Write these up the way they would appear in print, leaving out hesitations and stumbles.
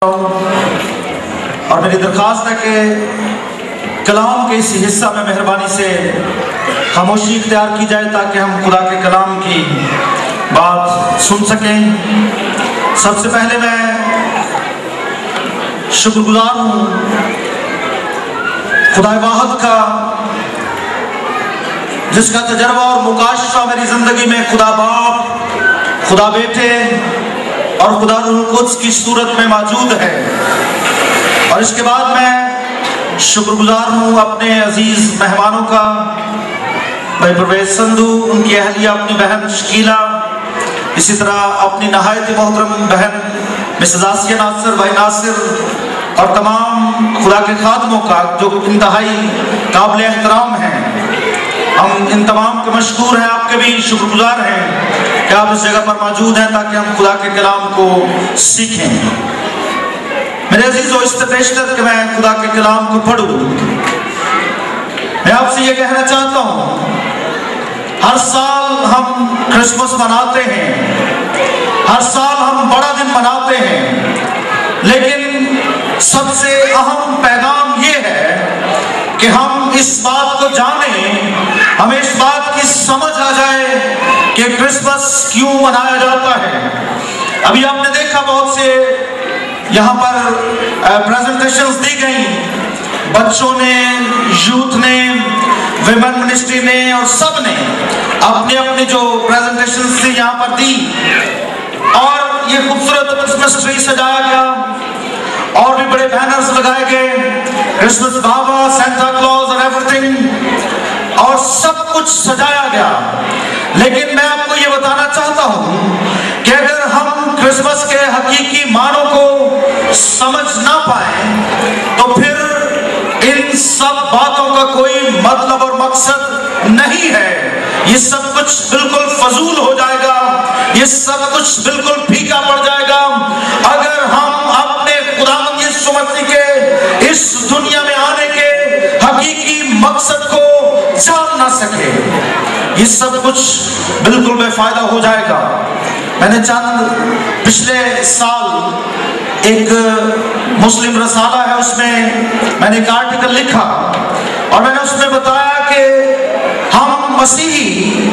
اور میری درخواست ہے کہ کلام کے اس حصہ میں مہربانی سے خاموشی اختیار کی جائے تاکہ ہم خدا کے کلام کی بات سن سکیں۔ سب سے پہلے میں شکر گزار ہوں خدا واحد کا، جس کا تجربہ اور مکاشفہ میری زندگی میں خدا باپ، خدا بیٹے اور خدا روح القدس کی صورت میں موجود ہے۔ اور اس کے بعد میں شکر گزار ہوں اپنے عزیز مہمانوں کا، بھائی پرویز سندھو، ان کی اہلیہ اپنی بہن شکیلہ، اسی طرح اپنی نہایت محترم بہن مسز آسیہ ناصر، بھائی ناصر، اور تمام خدا کے خادموں کا جو انتہائی قابل احترام ہیں۔ ہم ان تمام کے مشکور ہیں، آپ کے بھی شکر گزار ہیں کہ آپ اس جگہ پر موجود ہیں تاکہ ہم خدا کے کلام کو سیکھیں۔ میرے عزیزو، اس سے پیشتر کہ میں خدا کے کلام کو پڑھوں، میں آپ سے یہ کہنا چاہتا ہوں، ہر سال ہم کرسمس مناتے ہیں، ہر سال ہم بڑا دن مناتے ہیں، لیکن سب سے اہم پیغام یہ ہے کہ ہم اس بات کو جانیں، ہمیں اس بات کی سمجھ آ جائے کہ کرسمس کیوں منایا جاتا ہے۔ ابھی آپ نے دیکھا بہت سے یہاں پر پریزنٹیشنز دی گئیں، بچوں نے، یوتھ نے، ویمن منسٹری نے، اور سب نے اپنے اپنے جو پریزنٹیشنز تھی یہاں پر دی، اور یہ خوبصورت کرسمس ٹری سجایا گیا، اور بھی بڑے بینرز لگائے گئے، کرسمس بابا، سینٹا کلوز اور ایوری تھنگ، اور سب کچھ سجایا گیا۔ لیکن میں آپ کو یہ بتانا چاہتا ہوں کہ اگر ہم کرسمس کے حقیقی معنوں کو سمجھ نہ پائیں تو پھر ان سب باتوں کا کوئی مطلب اور مقصد نہیں ہے۔ یہ سب کچھ بالکل فضول ہو جائے گا، یہ سب کچھ بالکل پھیکا پڑ جائے گا اگر ہم اپنے خداوند یسوع مسیح کے اس دنیا میں آنے کے حقیقی مقصد کو جان نہ سکے۔ یہ سب کچھ بالکل بے فائدہ ہو جائے گا۔ میں نے پچھلے سال ایک مسلم رسالہ ہے، اس میں نے ایک آرٹیکل لکھا، اور میں نے اس میں بتایا کہ ہم مسیحی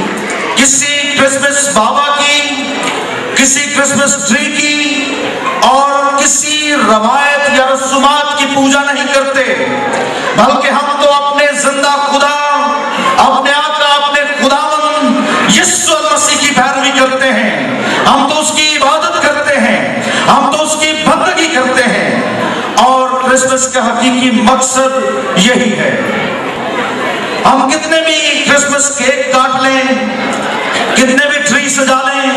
کسی کرسمس بابا کی، کسی کرسمس ٹری کی اور کسی روایت یا رسومات کی پوجا نہیں کرتے، بلکہ ہم تو اپنے زندہ خدا، اپنے آقا، اپنے خداوند یسوع مسیح کی پیروی کرتے ہیں۔ ہم تو اس کی عبادت کرتے ہیں، ہم تو اس کی بندگی کرتے ہیں، اور کرسمس کا حقیقی مقصد یہی ہے۔ ہم کتنے بھی کرسمس کیک کاٹ لیں، کتنے بھی ٹری سجا لیں،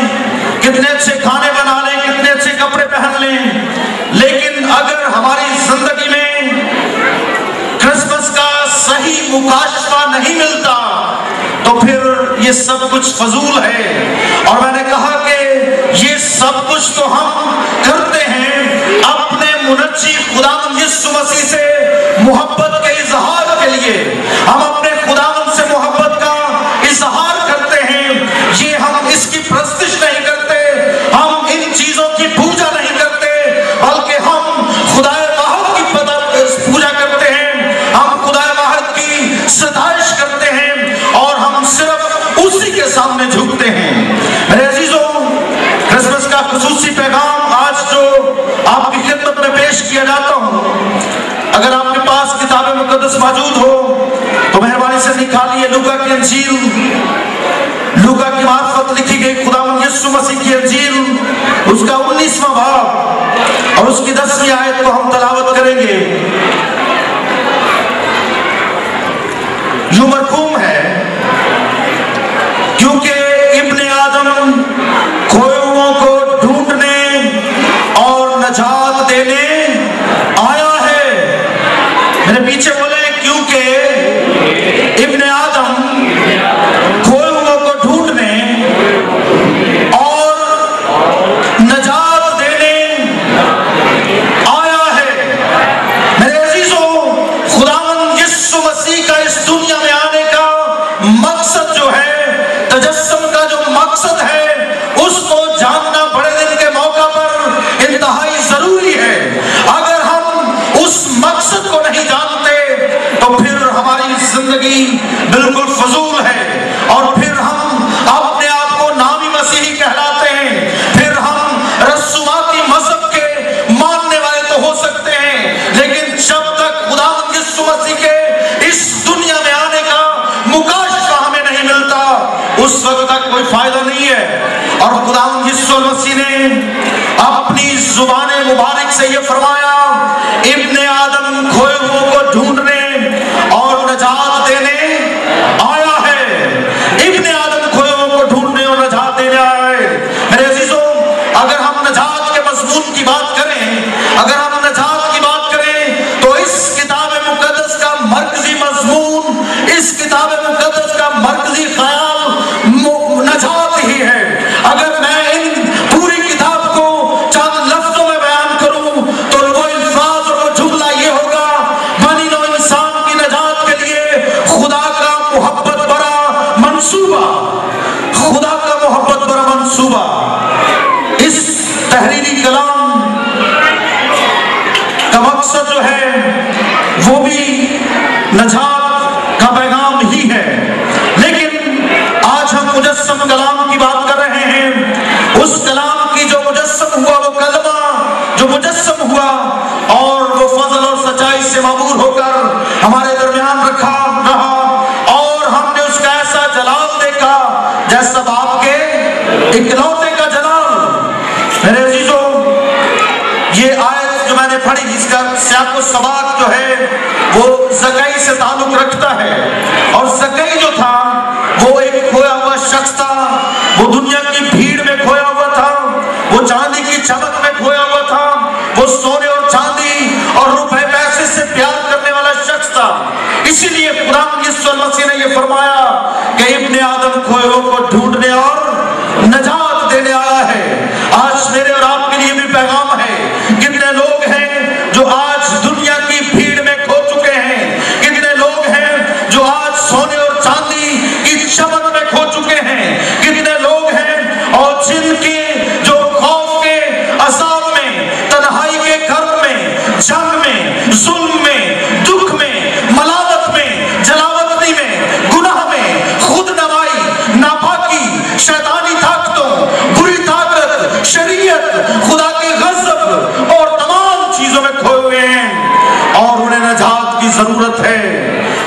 کتنے اچھے کھانے بنا لیں، کتنے اچھے کپڑے پہن لیں، لیکن اگر ہماری زندگی میں کرسمس کا صحیح مکاشفہ نہیں ملتا تو پھر یہ سب کچھ فضول ہے۔ اور میں نے کہا کہ یہ سب کچھ تو ہم کرتے ہیں اپنے منجی خداوند یسوع مسیح سے محبت کے اظہار کے لیے، ہم اپنے خداوند سے محبت کا اظہار کرتے ہیں۔ یہ ہم اس کی پرستش نہیں کرتے، ہم ان چیزوں کی پوجا نہیں کرتے، بلکہ ہم خدا واحد کی پوجا کرتے ہیں، ہم خدا واحد کی ستائش کرتے ہیں، اور ہم صرف اسی کے سامنے جھکتے ہیں۔ میرے عزیزوں، کرسمس کا خصوصی پیغام آج جو آپ کی خدمت میں پیش کیا جاتا ہوں، اگر آپ کے پاس کتاب مقدس موجود ہو تو مہربانی سے نکالیے لوکا کی انجیل، لوکا کی معرفت لکھی گئی خداوند یسوع مسیح کی انجیل، اس کا 19واں باب اور اس کی 10ویں آیت کو ہم تلاوت کریں گے۔ یوں مرقوم ہے، کیونکہ ابن آدم کھوئے ہوئوں کو ڈھونڈنے اور نجات دینے آیا ہے۔ میرے پیچھے بولے، کیونکہ ابن آدم کھوئے ہوئوں کو ڈھونڈنے اور نجات دینے آیا ہے۔ میرے عزیزوں، خداوند یسوع مسیح کا اس دنیا میں آنے کا مقصد جو ہے، تجسم کا جو مقصد ہے، اس کو جاننا بڑے دن کے موقع پر انتہائی ضروری ہے۔ زندگی بالکل فضول ہے، اور پھر ہم اپنے آپ کو نامی مسیحی کہلاتے ہیں، پھر ہم رسوماتی مذہب کے ماننے والے تو ہو سکتے ہیں، لیکن جب تک خداوند یسوع مسیح کے اس دنیا میں آنے کا مکاشفہ ہمیں نہیں ملتا، اس وقت تک کوئی فائدہ نہیں ہے۔ اور خداوند یسوع مسیح نے اپنی زبان مبارک سے یہ فرمایا، ابن آدم کھوئے ہوئے کو ڈھونڈنے اور نجات دینے آیا ہے۔ ابن آدم کھوئے ہوئے کو ڈھونڈنے اور نجات دینے آیا ہے۔ میرے عزیزوں، اگر ہم نجات کے مضمون کی بات کریں، اگر ہم نجات کی بات کریں، تو اس کتاب مقدس کا مرکزی مضمون، اس کتاب مقدس کا مرکزی خیال نجات ہی ہے۔ اگر میں ان پوری کتاب کو چند لفظوں میں بیان کروں تو وہ الفاظ اور وہ جملہ یہ ہوگا، بنی نوع انسان کی نجات کے لیے خدا کا محبت بھرا منصوبہ، خدا کا محبت بھرا منصوبہ۔ اس تحریری کلام کا مقصد جو ہے وہ بھی نجات کا پیغام ہی ہے، لیکن آج ہم مجسم کلام کی بات کر رہے ہیں۔ اس کلام کی جو مجسم ہوا، وہ کلمہ جو مجسم ہوا اور وہ فضل اور سچائی سے معمور ہو کر ہمارے درمیان رہا، اور ہم نے اس کا ایسا جلال دیکھا جیسا باپ کے اکلوتے کا جلال۔ میرے عزیزوں، یہ آیت جو میں نے پڑھی، اس کا سیاق و سباق جو ہے وہ زکئی سے تعلق رکھتا ہے، اور زکئی جو تھا وہ ایک کھویا ہوا شخص تھا، وہ دنیا کی بھیڑ میں کھویا ہوا تھا، وہ چاندی کی چمک میں کھویا ہوا تھا، وہ سونے اور چاندی اور روپے پیسے سے پیار کرنے والا شخص تھا۔ اسی لیے خداوند یسوع مسیح نے یہ فرمایا کہ ابن آدم کھوئے ہوئے کو ڈھونڈنے اور نجات دینے آیا ہے۔ آج میرے اور آپ کے لیے بھی پیغام ہے۔ کتنے لوگ ہیں جو آج دنیا کی بھیڑ میں کھو چکے ہیں، کتنے لوگ ہیں جو آج سونے اور چاندی کی چمک میں کھو چکے ہیں، کتنے لوگ ہیں اور جن کے جو خوف کے عذاب میں، تنہائی کے گھر میں، جنگ میں، ظلم میں، دکھ میں، ملامت میں، جلاوطنی میں، گناہ میں، خود نمائی، ناپاکی، شیطانی طاقتوں، بری طاقت، شریعت، خدا کے غضب اور تمام چیزوں میں کھوئے ہوئے ہیں، اور انہیں نجات کی ضرورت ہے،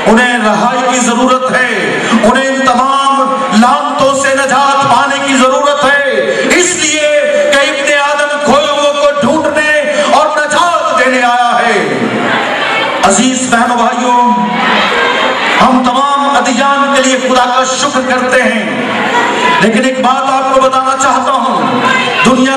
انہیں رہائی کی ضرورت ہے، انہیں ان تمام لعنتوں سے نجات پانے کی ضرورت ہے۔ اس لیے کہ ابن آدم کھوئے ہوئے کو ڈھونڈنے اور نجات دینے آیا ہے۔ عزیز بہنوں بھائیوں، ہم تمام ادیان کے لیے خدا کا شکر کرتے ہیں، لیکن ایک بات آپ کو بتانا چاہتا ہوں، دنیا